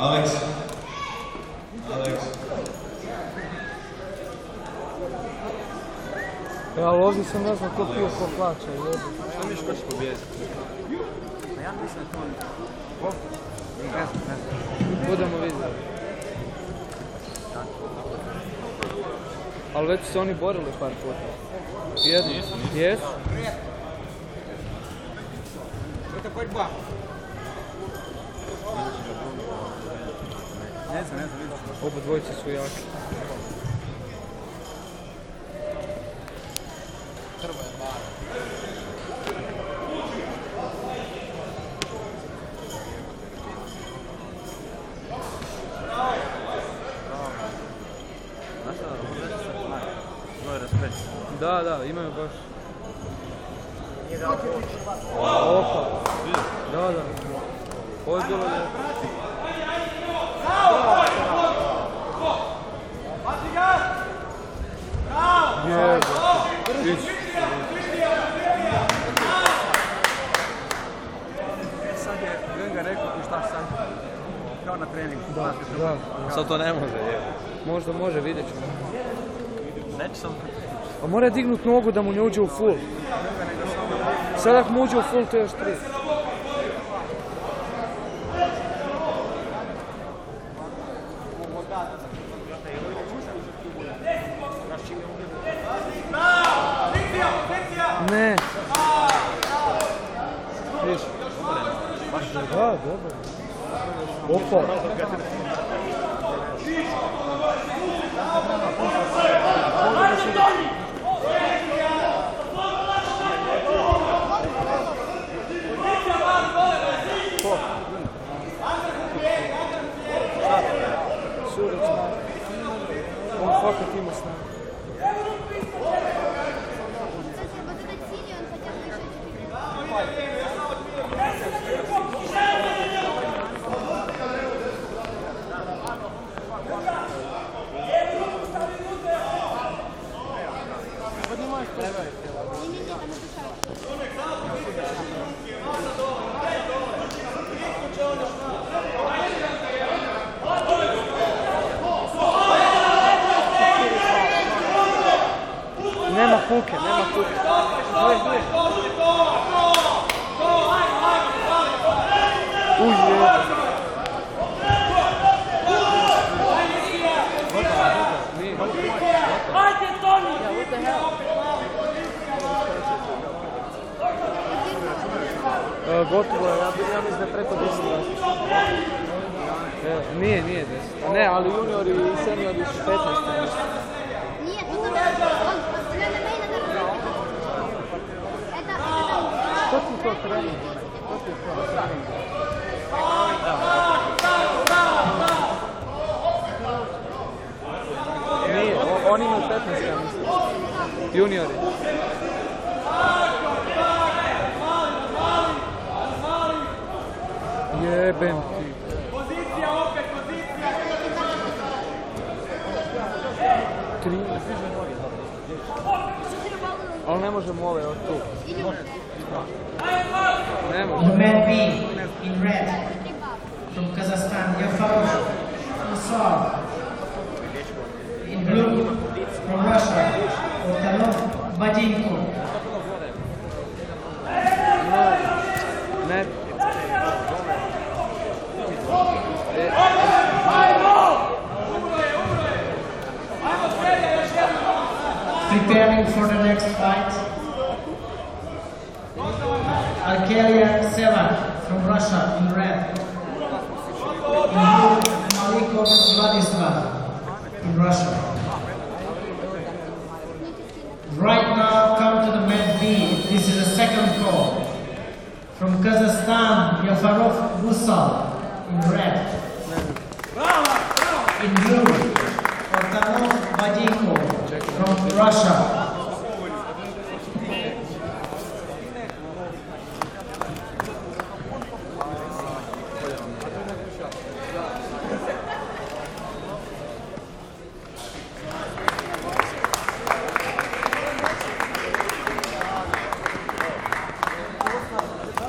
Alex. Ja, ali ovdje sam ne znam ko pije, ko plaća. Šta miš ko će pobijediti? Ja mislim da to Ko? Ne znam. Budemo vidjeti. Ali već su se oni borili par puta. Jedno. Jesu? ne znam, vidjet ću. Oba dvojice su jaki. Znaš da, ovo se sad svoj respekt. Da, imaju baš. Opa. Da. Ovo je bilo lijepo. Sad je Ganga rekao ti šta sad, kao na treningu. Da. Sad to ne može, je. Možda može, vidjet ćemo. Neće sam... A mora dignut nogu da mu ne uđe u full. Sad ako mu uđe u full, to je još 3. Ne. Viš. Da, dobro. Opa. Surec, on fakat ima snagu. Nema kuke. Gotovo je, ja mislim da je preko 10. Nije 10. Ne, ali juniori i seniori su 15. Nije, to ne Što ti to trening? Nije, oni imaju 15, ja mislim. Juniori. Jebem ti. Pozicija opet, pozicija! 3. Ali ne možemo ove od tu. Ne možemo. The man B in red from Kazakhstan, Yafarov Usal. In blue from Russia, Otanov Badinko. Ne. Preparing for the next fight, Arkelia Sevak from Russia in red. In blue, Malikov Vladislav in Russia. Right now, come to the mat B. This is the second call. From Kazakhstan, Yafarov Vusal in red. In blue,